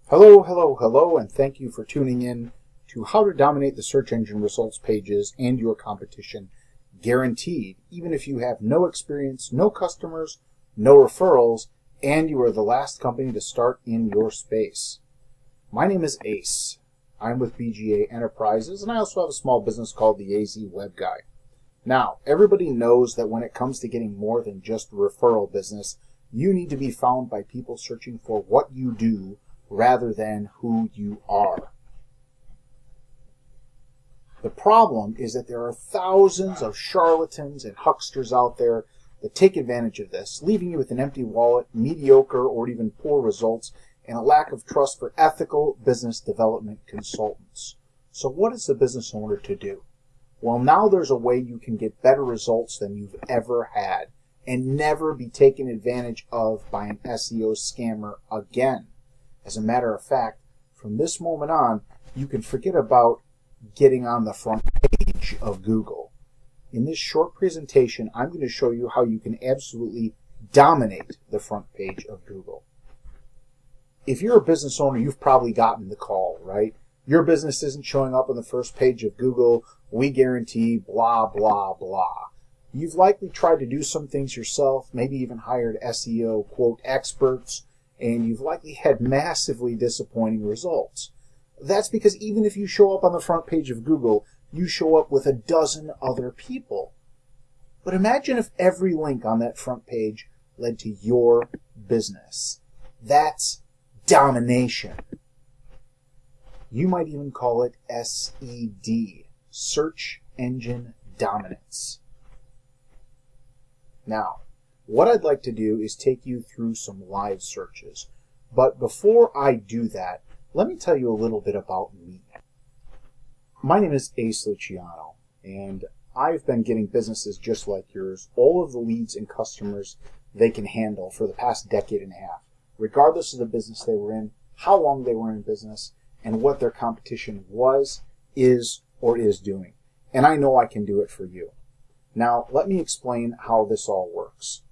Hello, hello, hello, and thank you for tuning in to How to Dominate the Search Engine Results Pages and Your Competition. Guaranteed, even if you have no experience, no customers, no referrals, and you are the last company to start in your space. My name is Ace. I'm with BGA Enterprises, and I also have a small business called the AZ Web Guy. Now, everybody knows that when it comes to getting more than just referral business, you need to be found by people searching for what you do rather than who you are. The problem is that there are thousands of charlatans and hucksters out there that take advantage of this, leaving you with an empty wallet, mediocre or even poor results, and a lack of trust for ethical business development consultants. So what is the business owner to do? Well, now there's a way you can get better results than you've ever had and never be taken advantage of by an SEO scammer again. As a matter of fact, from this moment on, you can forget about getting on the front page of Google. In this short presentation, I'm going to show you how you can absolutely dominate the front page of Google. If you're a business owner, you've probably gotten the call, right? Your business isn't showing up on the first page of Google. We guarantee blah, blah, blah. You've likely tried to do some things yourself, maybe even hired SEO, quote, experts, and you've likely had massively disappointing results. That's because even if you show up on the front page of Google, you show up with a dozen other people. But imagine if every link on that front page led to your business. That's domination. You might even call it SED, Search Engine Dominance. Now, what I'd like to do is take you through some live searches. But before I do that, let me tell you a little bit about me. My name is Ace Luciano, and I've been getting businesses just like yours, all of the leads and customers they can handle for the past decade and a half, regardless of the business they were in, how long they were in business, and what their competition was, is, or is doing. And I know I can do it for you. Now, let me explain how this all works.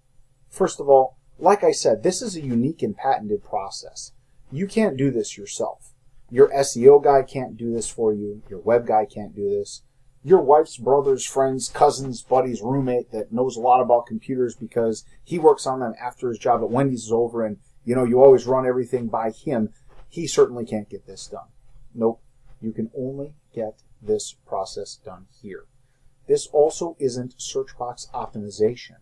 First of all, like I said, this is a unique and patented process. You can't do this yourself. Your SEO guy can't do this for you. Your web guy can't do this. Your wife's brother's friend's cousin's buddy's roommate that knows a lot about computers because he works on them after his job at Wendy's is over and, you always run everything by him. He certainly can't get this done. Nope. You can only get this process done here. This also isn't search box optimization.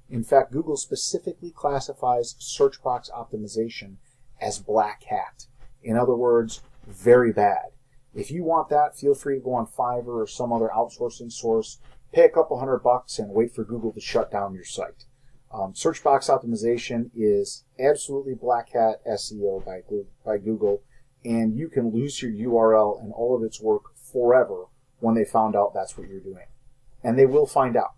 In fact, Google specifically classifies search box optimization as black hat. In other words, very bad. If you want that, feel free to go on Fiverr or some other outsourcing source, pay a couple $100 and wait for Google to shut down your site. Search box optimization is absolutely black hat SEO by Google, and you can lose your URL and all of its work forever when they found out that's what you're doing. And they will find out.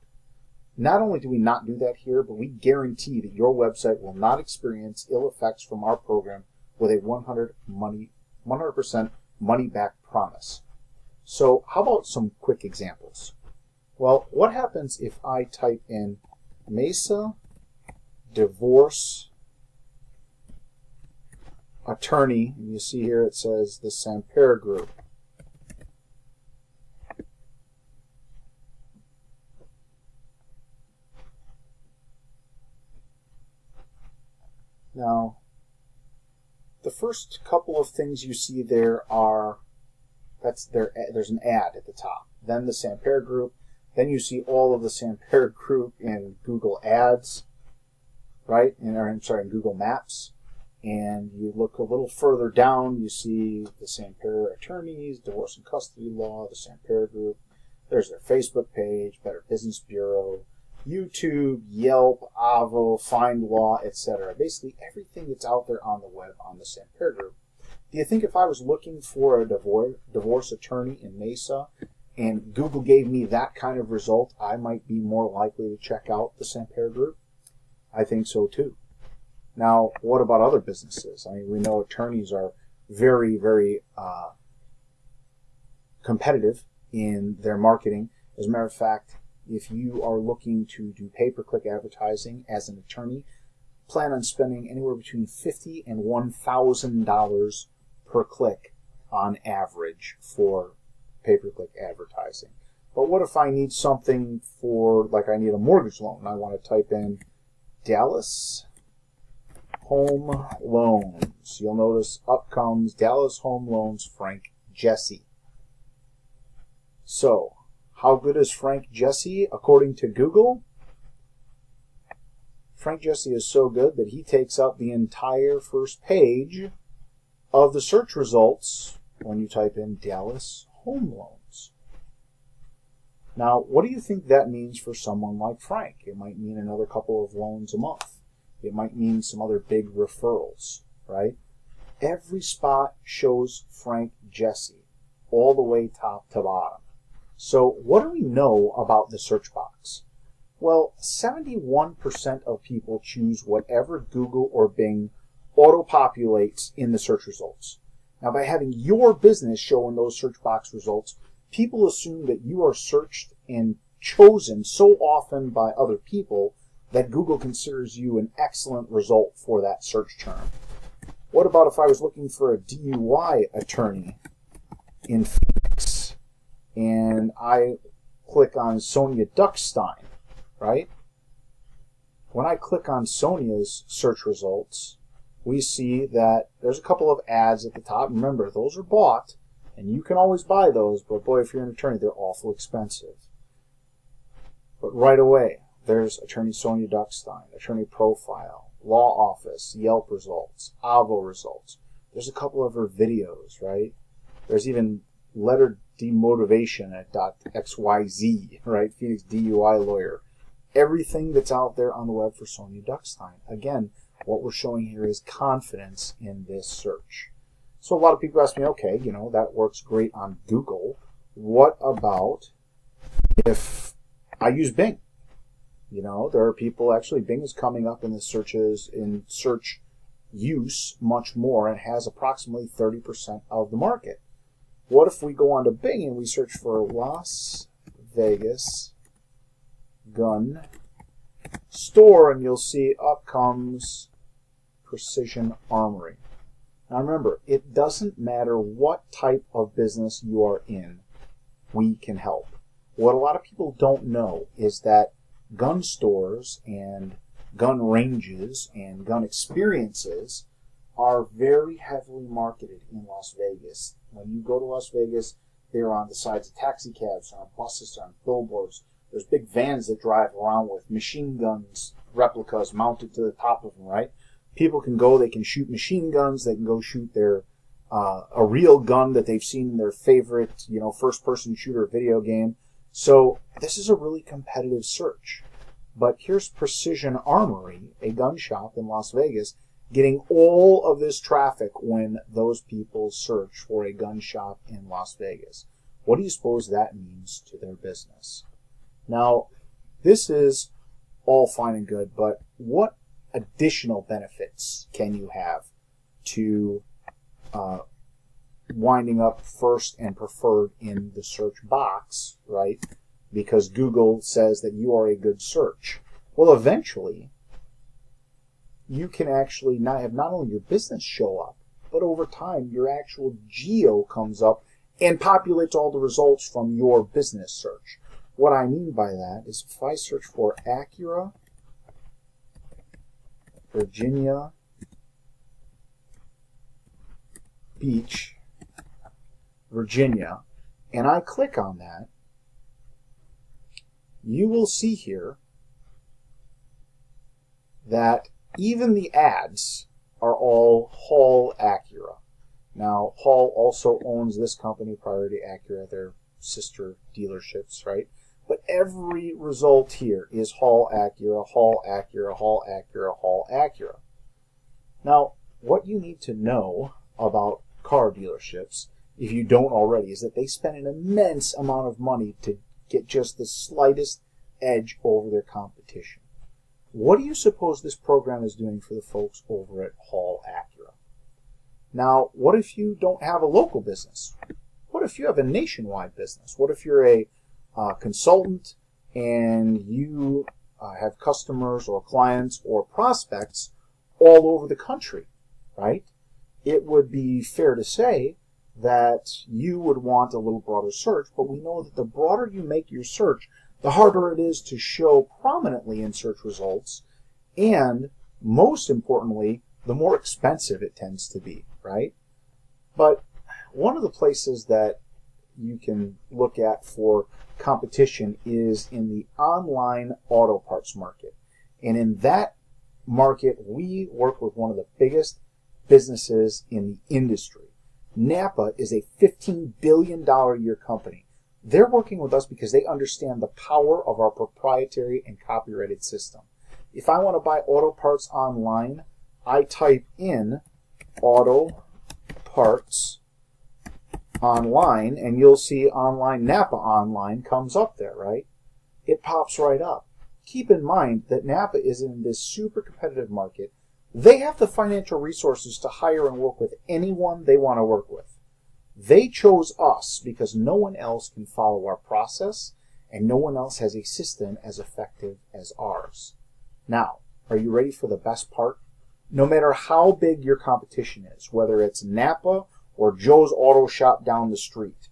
Not only do we not do that here, but we guarantee that your website will not experience ill effects from our program with a 100% money-back promise. So how about some quick examples? Well, what happens if I type in Mesa divorce attorney, and you see here it says the Sampere Group. Now, the first couple of things you see there are, there's an ad at the top. Then the Sampere Group. Then you see all of the Sampere Group in Google Ads, right? In Google Maps. And you look a little further down, you see the Sampere Attorneys, Divorce and Custody Law, the Sampere Group. There's their Facebook page, Better Business Bureau, YouTube, Yelp, Avo, FindLaw, etc. Basically everything that's out there on the web on the Sampere Group. Do you think if I was looking for a divorce attorney in Mesa and Google gave me that kind of result, I might be more likely to check out the Sampere Group? I think so too. Now, what about other businesses? I mean, we know attorneys are very, very competitive in their marketing. As a matter of fact, if you are looking to do pay-per-click advertising as an attorney, plan on spending anywhere between $50 and $1,000 per click on average for pay-per-click advertising. But what if I need something for, like I need a mortgage loan, and I want to type in Dallas Home Loans. You'll notice up comes Dallas Home Loans Frank Jesse. So, how good is Frank Jesse according to Google? Frank Jesse is so good that he takes up the entire first page of the search results when you type in Dallas Home Loans. Now, what do you think that means for someone like Frank? It might mean another couple of loans a month. It might mean some other big referrals, right? Every spot shows Frank Jesse, all the way top to bottom. So what do we know about the search box? Well, 71% of people choose whatever Google or Bing auto-populates in the search results. Now, by having your business show in those search box results, people assume that you are searched and chosen so often by other people that Google considers you an excellent result for that search term. What about if I was looking for a DUI attorney in Phoenix and I click on Sonia Duckstein, right? When I click on Sonia's search results, we see that there's a couple of ads at the top. Remember, those are bought, and you can always buy those, but boy, if you're an attorney, they're awful expensive. But right away, there's Attorney Sonia Duckstein, Attorney Profile, Law Office, Yelp results, Avo results. There's a couple of her videos, right? There's even letter demotivation at .xyz, right? Phoenix DUI lawyer. Everything that's out there on the web for Sonia Duckstein. Again, what we're showing here is confidence in this search. So a lot of people ask me, okay, that works great on Google. What about if I use Bing? There are people, actually, Bing is coming up in the searches, in search use much more, and has approximately 30% of the market. What if we go onto Bing and we search for Las Vegas gun store, and you'll see up comes Precision Armory. Now remember, it doesn't matter what type of business you are in, we can help. What a lot of people don't know is that gun stores and gun ranges and gun experiences are very heavily marketed in Las Vegas. When you go to Las Vegas, they're on the sides of taxi cabs, on buses, on billboards. There's big vans that drive around with machine guns, replicas mounted to the top of them, right? People can go, they can shoot machine guns, they can go shoot their a real gun that they've seen in their favorite, first-person shooter video game. So this is a really competitive search. But here's Precision Armory, a gun shop in Las Vegas, getting all of this traffic when those people search for a gun shop in Las Vegas. What do you suppose that means to their business? Now, this is all fine and good, but what additional benefits can you have to winding up first and preferred in the search box, right? Because Google says that you are a good search. Well, eventually, you can actually not only your business show up, but over time, your actual geo comes up and populates all the results from your business search. What I mean by that is if I search for Acura, Virginia Beach, Virginia, and I click on that, you will see here that even the ads are all Hall Acura. Now, Hall also owns this company, Priority Acura, their sister dealerships, right? But every result here is Hall Acura, Hall Acura, Hall Acura, Hall Acura. Now, what you need to know about car dealerships, if you don't already, is that they spend an immense amount of money to get just the slightest edge over their competition. What do you suppose this program is doing for the folks over at Hall Acura? Now, what if you don't have a local business? What if you have a nationwide business? What if you're a consultant and you have customers or clients or prospects all over the country, right? it would be fair to say that you would want a little broader search, but we know that the broader you make your search, the harder it is to show prominently in search results, and most importantly, the more expensive it tends to be, right? But one of the places that you can look at for competition is in the online auto parts market. And in that market, we work with one of the biggest businesses in the industry. Napa is a $15 billion a year company. They're working with us because they understand the power of our proprietary and copyrighted system. If I want to buy auto parts online, I type in auto parts online, and you'll see online, Napa online comes up there, right? It pops right up. Keep in mind that Napa is in this super competitive market. They have the financial resources to hire and work with anyone they want to work with. They chose us because no one else can follow our process, and no one else has a system as effective as ours. Now, are you ready for the best part? No matter how big your competition is, whether it's Napa or Joe's Auto Shop down the street,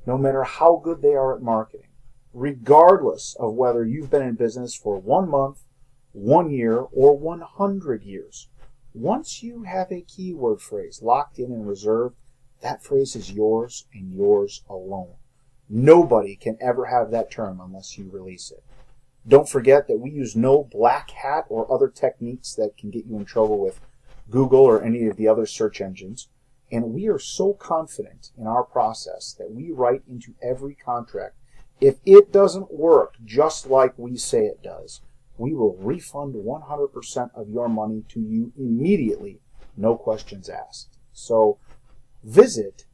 no matter how good they are at marketing, regardless of whether you've been in business for 1 month, 1 year, or 100 years, once you have a keyword phrase locked in and reserved, that phrase is yours and yours alone. Nobody can ever have that term unless you release it. Don't forget that we use no black hat or other techniques that can get you in trouble with Google or any of the other search engines. And we are so confident in our process that we write into every contract, if it doesn't work just like we say it does, we will refund 100% of your money to you immediately, no questions asked. So visit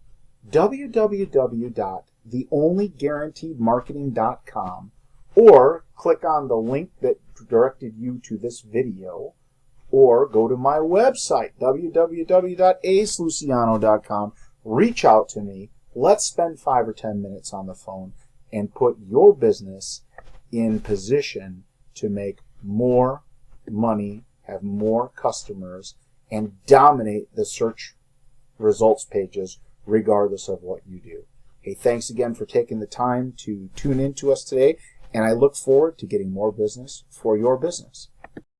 www.theonlyguaranteedmarketing.com or click on the link that directed you to this video, or go to my website, www.aceluciano.com. Reach out to me. Let's spend 5 or 10 minutes on the phone and put your business in position to make more money, have more customers, and dominate the search results pages regardless of what you do. Hey, thanks again for taking the time to tune in to us today, and I look forward to getting more business for your business.